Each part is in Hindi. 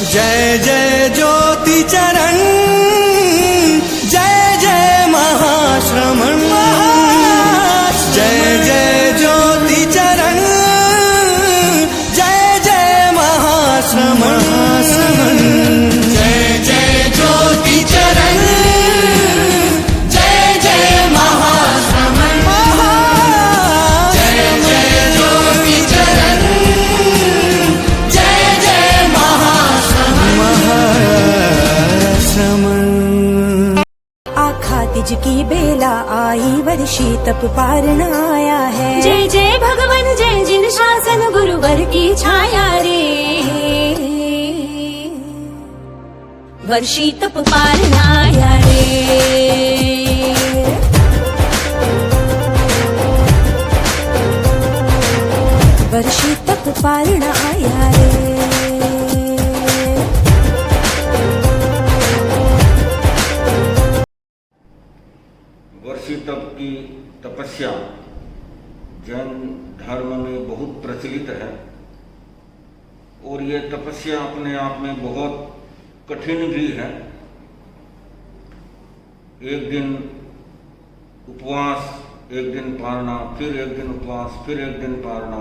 जय जय ज्योति चरण, जय जय महाश्रमण, जय जय ज्योति चरण, जय जय महाश्रमण, जय जय ज्योति चरण, जय जय महाश्रमण, जय जय ज्योति चरण, जय जय महाश्रमण। आखा तिज की बेला आई, वर्षी तप पारण आया है। जय जय भगवान जय जिन शासन गुरुवर की छाया रे, वर्षी तप पारण आया रे। वर्षी तप पारण आया रे। वर्षी तप की तपस्या जैन धर्म में बहुत प्रचलित है और ये तपस्या अपने आप में बहुत कठिन भी है। एक दिन उपवास, एक दिन पारना, फिर एक दिन उपवास, फिर एक दिन पारना,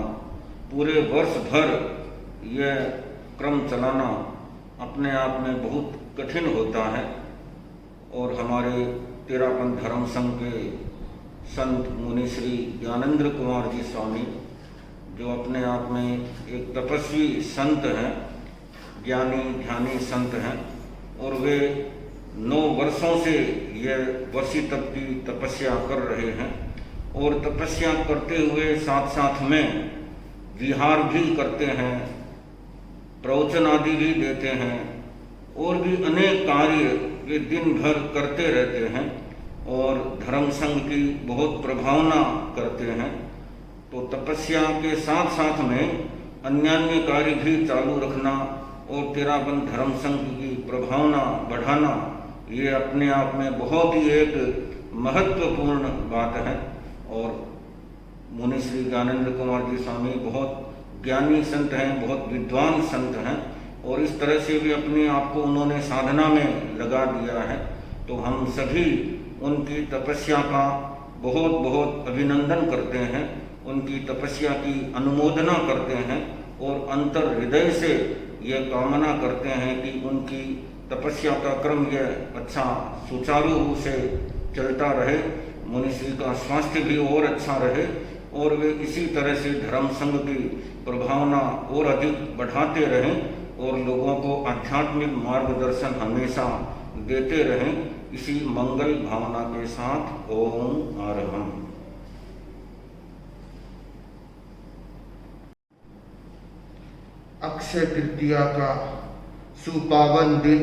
पूरे वर्ष भर यह क्रम चलाना अपने आप में बहुत कठिन होता है। और हमारे तेरापंथ धर्म संघ के संत मुनि श्री ज्ञानेंद्र कुमार जी स्वामी, जो अपने आप में एक तपस्वी संत हैं, ज्ञानी ध्यानी संत हैं, और वे 9 वर्षों से यह वर्षी तप की तपस्या कर रहे हैं। और तपस्या करते हुए साथ साथ में विहार भी करते हैं, प्रवचन आदि भी देते हैं, और भी अनेक कार्य वे दिन भर करते रहते हैं और धर्म संघ की बहुत प्रभावना करते हैं। तो तपस्या के साथ साथ में अन्य कार्य भी चालू रखना और तेरापंथ धर्म संघ की प्रभावना बढ़ाना, ये अपने आप में बहुत ही एक महत्वपूर्ण बात है। और मुनि श्री ज्ञानेंद्र कुमार जी स्वामी बहुत ज्ञानी संत हैं, बहुत विद्वान संत हैं, और इस तरह से भी अपने आप को उन्होंने साधना में लगा दिया है। तो हम सभी उनकी तपस्या का बहुत बहुत अभिनंदन करते हैं, उनकी तपस्या की अनुमोदना करते हैं और अंतर हृदय से ये कामना करते हैं कि उनकी तपस्या का क्रम यह अच्छा सुचारू रूप से चलता रहे, मुनि श्री का स्वास्थ्य भी और अच्छा रहे, और वे इसी तरह से धर्म संघ की प्रभावना और अधिक बढ़ाते रहें और लोगों को आध्यात्मिक मार्गदर्शन हमेशा देते रहें। इसी मंगल भावना के साथ ओम आरहम। अक्षय तृतीया का सुपावन दिन,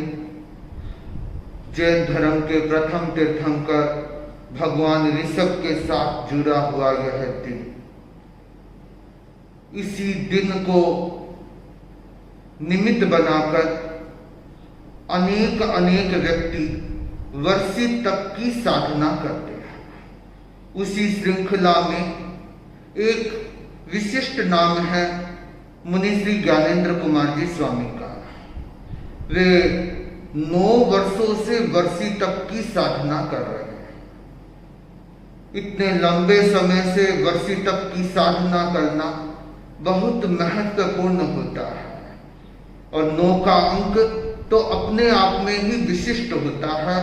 जैन धर्म के प्रथम तीर्थंकर भगवान ऋषभ के साथ जुड़ा हुआ यह दिन, इसी दिन को निमित्त बनाकर अनेक अनेक व्यक्ति वर्षी तप की साधना करते हैं। उसी श्रृंखला में एक विशिष्ट नाम है मुनि श्री ज्ञानेंद्र कुमार जी स्वामी का। वे 9 वर्षों से वर्षी तप की साधना कर रहे हैं। इतने लंबे समय से वर्षी तप की साधना करना बहुत महत्वपूर्ण होता है, और 9 का अंक तो अपने आप में ही विशिष्ट होता है,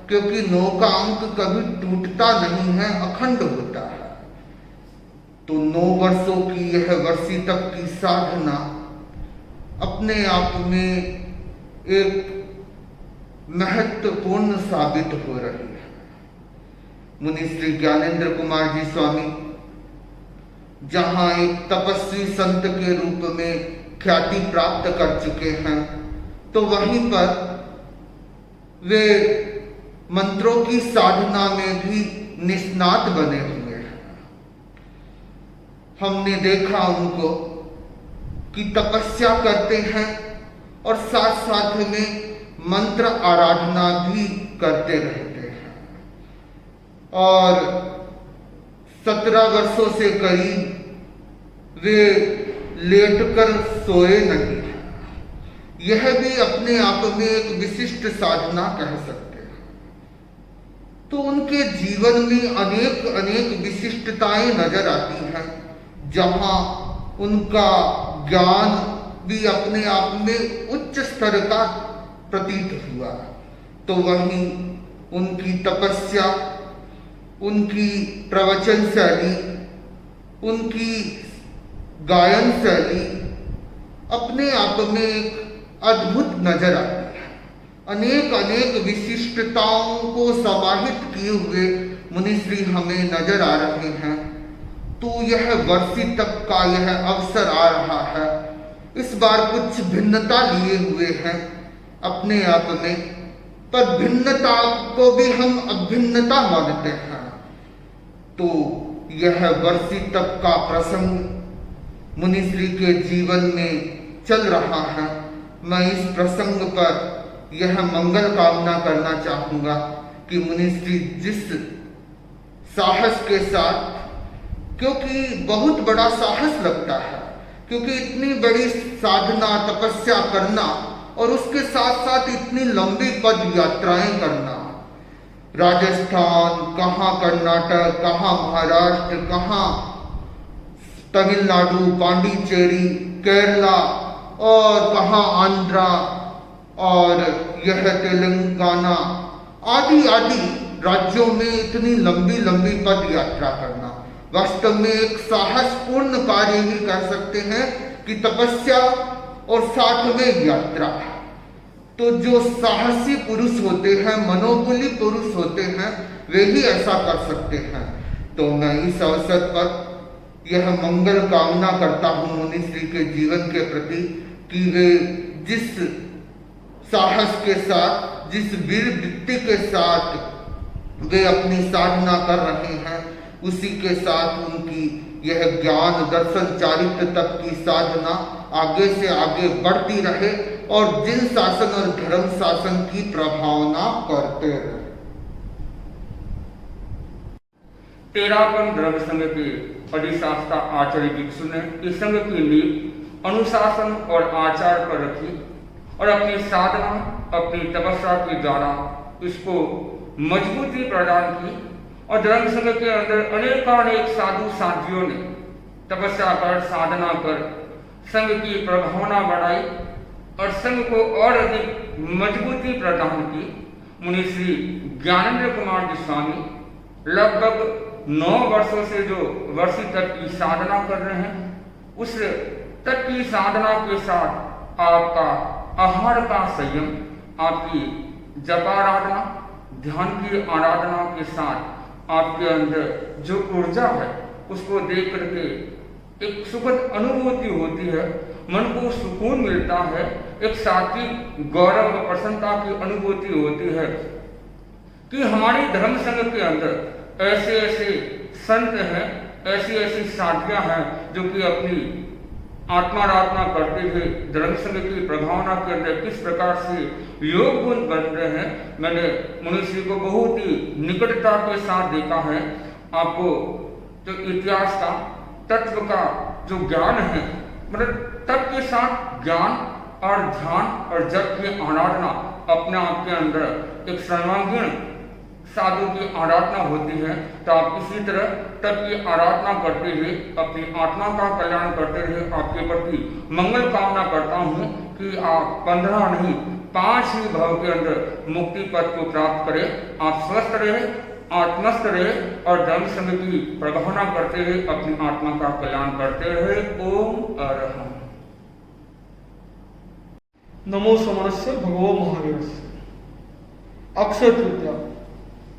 क्योंकि 9 का अंक कभी टूटता नहीं है, अखंड होता है। तो 9 वर्षों की यह वर्षी तप की साधना अपने आप में एक महत्वपूर्ण साबित हो रही है। मुनि श्री ज्ञानेंद्र कुमार जी स्वामी जहां एक तपस्वी संत के रूप में ख्याति प्राप्त कर चुके हैं, तो वहीं पर वे मंत्रों की साधना में भी निष्णात बने हुए हैं। हमने देखा उनको कि तपस्या करते हैं और साथ साथ में मंत्र आराधना भी करते रहते हैं, और 17 वर्षों से करीब वे लेटकर सोए नहीं। यह भी अपने आप में एक विशिष्ट साधना कह सकते हैं। तो उनके जीवन में अनेक अनेक विशिष्टताएं नजर आती हैं, जहां उनका ज्ञान भी अपने आप में उच्च स्तर का प्रतीत हुआ, तो वहीं उनकी तपस्या, उनकी प्रवचन शैली, उनकी गायन शैली अपने आप में एक अद्भुत नजर आती है। अनेक अनेक विशिष्टताओं को समाहित किए हुए मुनिश्री हमें नजर आ रहे हैं। तो यह वर्षी तप का यह अवसर आ रहा है, इस बार कुछ भिन्नता लिए हुए हैं अपने आप में, पर भिन्नता को भी हम अभिन्नता मानते हैं। तो यह वर्षी तप का प्रसंग मुनिश्री के जीवन में चल रहा है। मैं इस प्रसंग पर यह मंगल कामना करना चाहूंगा कि मुनिश्री जिस साहस के साथ, क्योंकि बहुत बड़ा साहस लगता है, क्योंकि इतनी बड़ी साधना तपस्या करना और उसके साथ साथ इतनी लंबी पद यात्राएं करना, राजस्थान, कहाँ कर्नाटक, कहाँ महाराष्ट्र, कहाँ तमिलनाडु, पांडिचेरी, केरला और कहाँ आंध्रा और यह तेलंगाना आदि आदि राज्यों में इतनी लंबी लंबी पद यात्रा करना वास्तव में एक साहसपूर्ण कार्य ही कह सकते हैं कि तपस्या और साथ में यात्रा। तो जो साहसी पुरुष होते हैं, मनोबली पुरुष होते हैं, वे ही ऐसा कर सकते हैं। तो मैं इस अवसर पर यह मंगल कामना करता हूँ मुनिश्री के जीवन के प्रति कि वे जिस साहस के साथ, जिस वीर वृत्ति के साथ वे अपनी साधना कर रहे हैं, उसी के साथ उनकी यह ज्ञान दर्शन चारित्र तक की साधना आगे से आगे बढ़ती रहे और जिन शासन और धर्म शासन की प्रभावना करते रहे। तेरापन धर्म संघ के अधिशास्ता आचार्य भिक्षु ने इस संघ की नींव अनुशासन और आचार पर रखी और अपनी साधना, अपनी तपस्या के द्वारा इसको मजबूती प्रदान की। और धर्म संघ के अंदर अनेकानेक साधु साधियों ने तपस्या कर, साधना कर संघ की प्रभावना बढ़ाई और संघ को और अधिक मजबूती प्रदान की। मुनिश्री ज्ञानेंद्र कुमार जी स्वामी लगभग 9 वर्षों से जो वर्षी तप की साधना कर रहे हैं, उस तप की साधना के साथ आपका आहार का संयम, आपकी जपाराधना, ध्यान की आराधना के साथ आपके अंदर जो ऊर्जा है उसको देख करके एक सुखद अनुभूति होती है, मन को सुकून मिलता है, एक सात्विक गौरव और प्रसन्नता की अनुभूति होती है कि हमारी धर्म संघ के अंदर ऐसे ऐसे संत हैं, ऐसी ऐसी साधियां हैं जो कि अपनी आत्माराधना करते हुए धर्म संघ की प्रभावना के अंदर किस प्रकार से योग गुण बन रहे हैं। मैंने मुनिश्री को बहुत ही निकटता के साथ देखा है। आपको जो इतिहास का, तत्व का जो ज्ञान है, मतलब तत्व के साथ ज्ञान और ध्यान और जप की आराधना अपने आप के अंदर एक सर्वांगीण साधु की आराधना होती है। तो आप इसी तरह तप की आराधना करते हुए अपनी आत्मा का कल्याण करते हुए आपके प्रति मंगल कामना करता हूँ कि आप 15 नहीं 5 ही भाव के अंदर मुक्ति पद को प्राप्त करें। आप स्वस्थ रहे, आत्मस्थ रहे और धर्म संघ की प्रभावना करते हुए अपनी आत्मा का कल्याण करते रहे। ओम अरहम। नमो समरस्य भगवो महावीरस्य। अक्षय तृतीया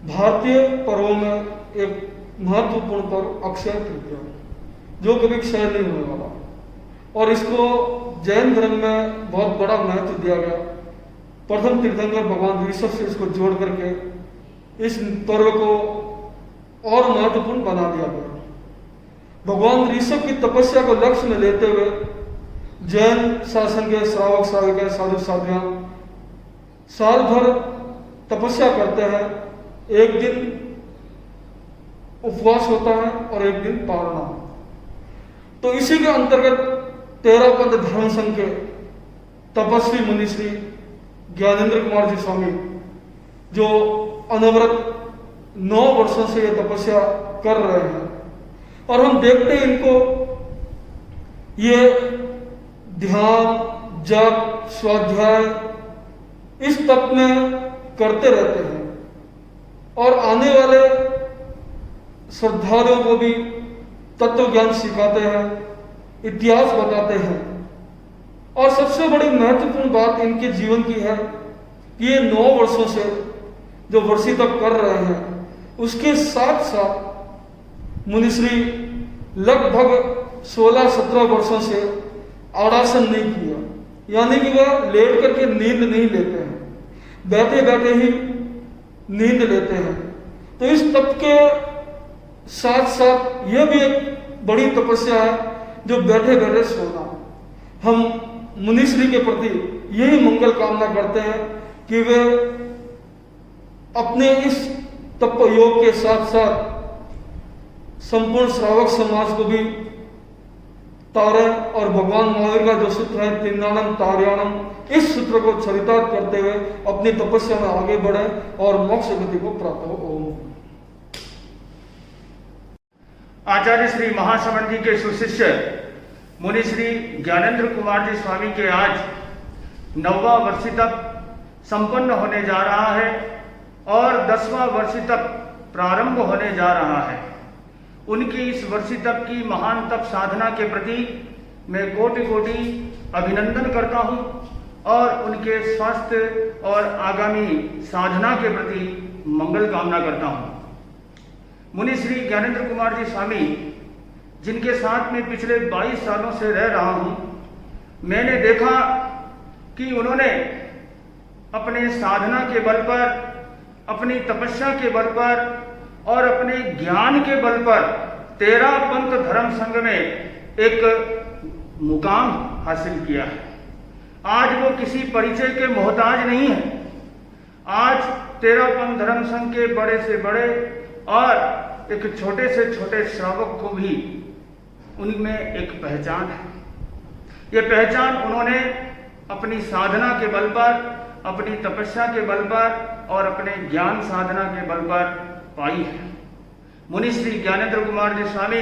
भारतीय पर्वों में एक महत्वपूर्ण पर्व अक्षय तृतीया, जो कभी क्षय नहीं होने वाला, और इसको जैन धर्म में बहुत बड़ा महत्व दिया गया। प्रथम तीर्थंकर भगवान ऋषभ से इसको जोड़ करके इस पर्व को और महत्वपूर्ण बना दिया गया। भगवान ऋषभ की तपस्या को लक्ष्य में लेते हुए जैन शासन के श्रावक श्राविका साधु साधियां साल भर तपस्या करते हैं। एक दिन उपवास होता है और एक दिन पारना। तो इसी के अंतर्गत 13 पंथ धर्म संघ के तपस्वी मुनि श्री ज्ञानेंद्र कुमार जी स्वामी, जो अनवरत 9 वर्षों से ये तपस्या कर रहे हैं। और हम देखते हैं इनको ये ध्यान, जप, स्वाध्याय इस तप में करते रहते हैं और आने वाले श्रद्धालुओं को भी तत्व ज्ञान सिखाते हैं, इतिहास बताते हैं। और सबसे बड़ी महत्वपूर्ण बात इनके जीवन की है कि ये 9 वर्षों से जो वर्षी तप कर रहे हैं, उसके साथ साथ मुनिश्री लगभग 16-17 वर्षों से आड़ासन नहीं किया, यानी कि वह लेट करके नींद नहीं लेते हैं, बैठे बैठे ही नींद लेते हैं। तो इस तप के साथ साथ यह भी एक बड़ी तपस्या है जो बैठे बैठे सोना। हम मुनिश्री के प्रति यही मंगल कामना करते हैं कि वे अपने इस तप योग के साथ साथ संपूर्ण श्रावक समाज को भी तारे और भगवान महावीर का जो सूत्र है तीर्णानम तार्याणम, इस सूत्र को चरितार्थ करते हुए अपनी तपस्या में आगे बढ़े और मोक्ष गति को प्राप्त हो। ओम। आचार्य श्री महाश्रवण जी के सुशिष्य मुनि श्री ज्ञानेंद्र कुमार जी स्वामी के आज 9वां वर्षी तप संपन्न होने जा रहा है और 10वां वर्षी तप प्रारंभ होने जा रहा है। उनकी इस वर्षी तप की महान तप साधना के प्रति मैं कोटि कोटि अभिनंदन करता हूं और उनके स्वास्थ्य और आगामी साधना के प्रति मंगल कामना करता हूं। मुनि श्री ज्ञानेंद्र कुमार जी स्वामी, जिनके साथ में पिछले 22 सालों से रह रहा हूं, मैंने देखा कि उन्होंने अपने साधना के बल पर, अपनी तपस्या के बल पर और अपने ज्ञान के बल पर 13 पंथ धर्म संघ में एक मुकाम हासिल किया है। आज वो किसी परिचय के मोहताज नहीं है। आज 13 पंथ धर्म संघ के बड़े से बड़े और एक छोटे से छोटे श्रावक को भी उनमें एक पहचान है। ये पहचान उन्होंने अपनी साधना के बल पर, अपनी तपस्या के बल पर और अपने ज्ञान साधना के बल पर पाई है। मुनि श्री ज्ञानेंद्र कुमार जी स्वामी,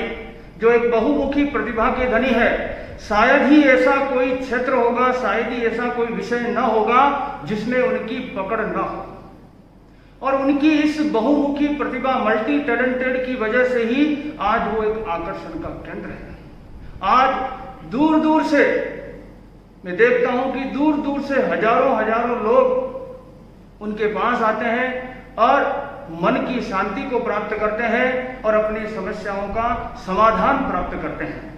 जो एक बहुमुखी प्रतिभा के धनी है, शायद ही ऐसा कोई क्षेत्र होगा, शायद ही ऐसा कोई विषय न होगा जिसमें उनकी पकड़ न हो। और उनकी इस बहुमुखी प्रतिभा, मल्टी टैलेंटेड की वजह से ही आज वो एक आकर्षण का केंद्र है। आज दूर दूर से मैं देखता हूं कि दूर दूर से हजारों हजारों लोग उनके पास आते हैं और मन की शांति को प्राप्त करते हैं और अपनी समस्याओं का समाधान प्राप्त करते हैं।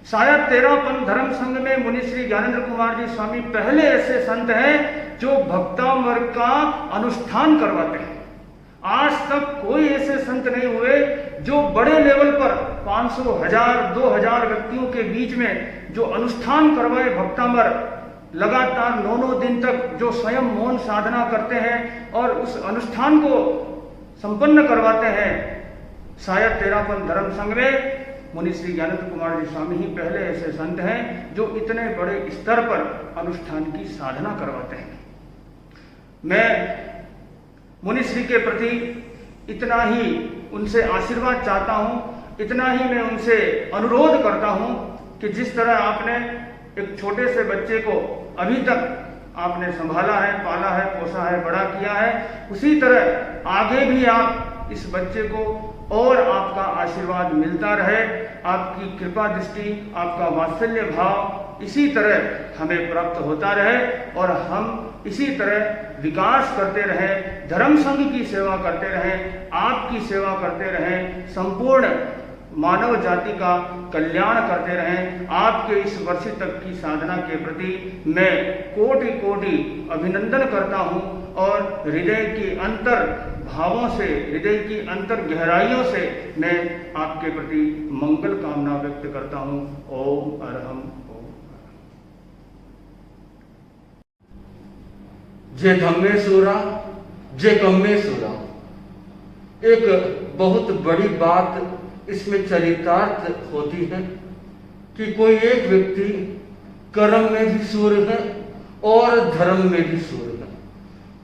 शायद 13 पंथ धर्म संघ में मुनि श्री ज्ञानेंद्र कुमार जी स्वामी पहले ऐसे संत हैं जो भक्तामृत का अनुष्ठान करवाते हैं। आज तक कोई ऐसे संत नहीं हुए जो बड़े लेवल पर 500, 1000, 2000 व्यक्तियों के बीच में जो अनुष्ठान करवाए भक्तामृत, लगातार 9 दिन तक जो स्वयं मौन साधना करते हैं और उस अनुष्ठान को संपन्न करवाते हैं। शायद 13 पंथ धर्म संघ में मुनि श्री ज्ञानेंद्र कुमार जी स्वामी ही पहले ऐसे संत हैं जो इतने बड़े स्तर पर अनुष्ठान की साधना करवाते हैं। मैं मुनि श्री के प्रति इतना ही उनसे आशीर्वाद चाहता हूं, इतना ही मैं उनसे अनुरोध करता हूं कि जिस तरह आपने एक छोटे से बच्चे को अभी तक आपने संभाला है, पाला है, पोसा है, बड़ा किया है, उसी तरह आगे भी आप इस बच्चे को और आपका आशीर्वाद मिलता रहे, आपकी कृपा दृष्टि, आपका वात्सल्य भाव इसी तरह हमें प्राप्त होता रहे और हम इसी तरह विकास करते रहें, धर्म संघ की सेवा करते रहें, आपकी सेवा करते रहें, संपूर्ण मानव जाति का कल्याण करते रहें। आपके इस वर्षी तक की साधना के प्रति मैं कोटि कोटि अभिनंदन करता हूं और हृदय की अंतर भावों से, हृदय की अंतर गहराइयों से मैं आपके प्रति मंगल कामना व्यक्त करता हूं। ओम अरहम ओम। जय धम्मेश्वरा, जय कम्मेश्वरा। एक बहुत बड़ी बात इसमें चरितार्थ होती है कि कोई एक व्यक्ति कर्म में भी सूर्य है और धर्म में भी सूर हैं।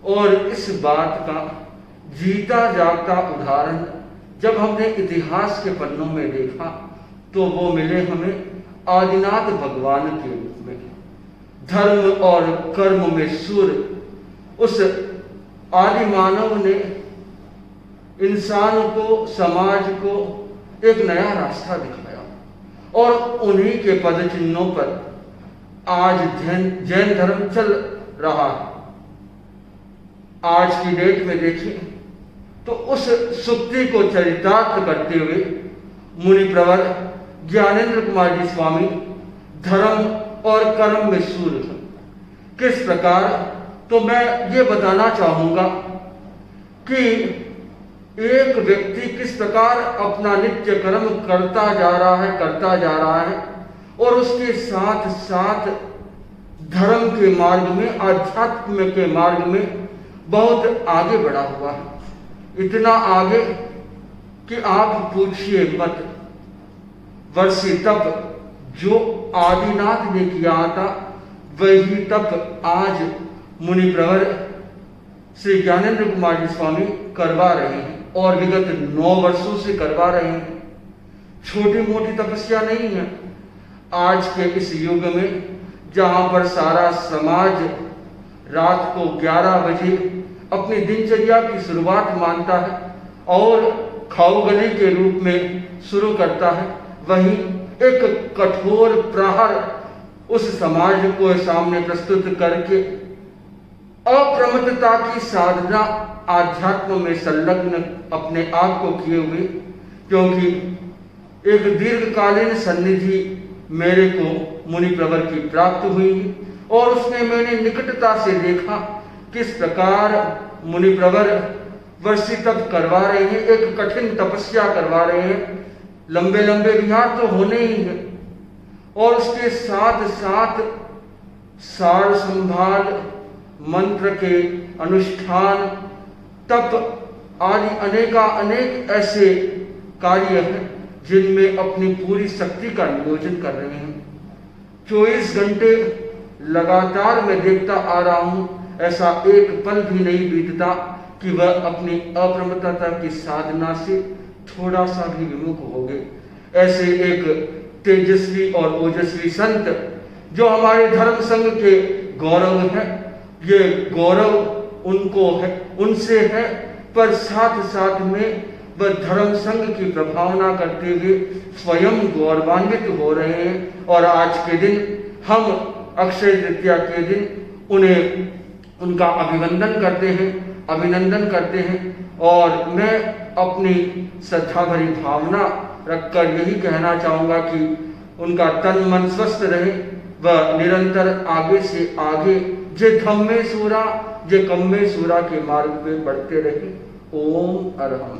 और इस बात का जीता जागता उदाहरण जब हमने इतिहास के पन्नों में देखा तो वो मिले हमें आदिनाथ भगवान के रूप में। धर्म और कर्म में सूर उस आदि मानव ने इंसान को, समाज को एक नया रास्ता दिखाया और उन्हीं के पद चिन्हों पर आज जैन धर्म चल रहा है। आज की डेट में देखें तो उस सुक्ति को चरितार्थ करते हुए मुनि प्रवर ज्ञानेंद्र कुमार जी स्वामी धर्म और कर्म में सूर हैं। किस प्रकार, तो मैं ये बताना चाहूंगा कि एक व्यक्ति किस प्रकार अपना नित्य कर्म करता जा रहा है और उसके साथ साथ धर्म के मार्ग में, आध्यात्म के मार्ग में बहुत आगे बढ़ा हुआ है। इतना आगे कि आप पूछिए मत। वर्षी तप जो आदिनाथ ने किया था वही तप आज मुनि प्रवर श्री ज्ञानेंद्र कुमार जी स्वामी करवा रहे हैं और विगत 9 वर्षों से करवा रहे हैं। छोटी मोटी तपस्या नहीं है। आज के इस युग में जहां पर सारा समाज रात को 11 बजे अपनी दिनचर्या की शुरुआत मानता है और खाऊगली के रूप में शुरू करता है, वहीं एक कठोर प्रहर उस समाज को सामने प्रस्तुत करके अप्रमत्तता की साधना, आध्यात्म में संलग्न अपने आप को किए हुए, क्योंकि एक दीर्घकालीन सन्निधि मेरे को मुनि प्रवर की प्राप्त हुई और उसमें मैंने निकटता से देखा किस प्रकार मुनि प्रवर वर्षी तप करवा रहे हैं, एक कठिन तपस्या करवा रहे हैं। लंबे लंबे विहार तो होने ही हैं और उसके साथ साथ सार संभाल, मंत्र के अनुष्ठान, तप आदि अनेक ऐसे कार्य हैं जिनमें अपनी पूरी शक्ति का नियोजन कर रहे हैं। 24 घंटे लगातार मैं देखता आ रहा हूं, ऐसा एक पल भी नहीं बीतता कि वह अपनी अप्रमत्तता की साधना से थोड़ा सा भी विमुख हो गए। ऐसे एक तेजस्वी और ओजस्वी संत जो हमारे धर्म संघ के गौरव हैं, ये गौरव उनको है, उनसे है, पर साथ साथ में वह धर्म संघ की प्रभावना करते हुए स्वयं गौरवान्वित हो रहे हैं। और आज के दिन हम अक्षय तृतीया के दिन उन्हें उनका अभिनंदन करते हैं और मैं अपनी श्रद्धा भरी भावना रखकर यही कहना चाहूँगा कि उनका तन मन स्वस्थ रहे, वह निरंतर आगे से आगे जे धम्मे सूरा जे कम्मे सूरा के मार्ग पे बढ़ते रहे। ओम अरहम।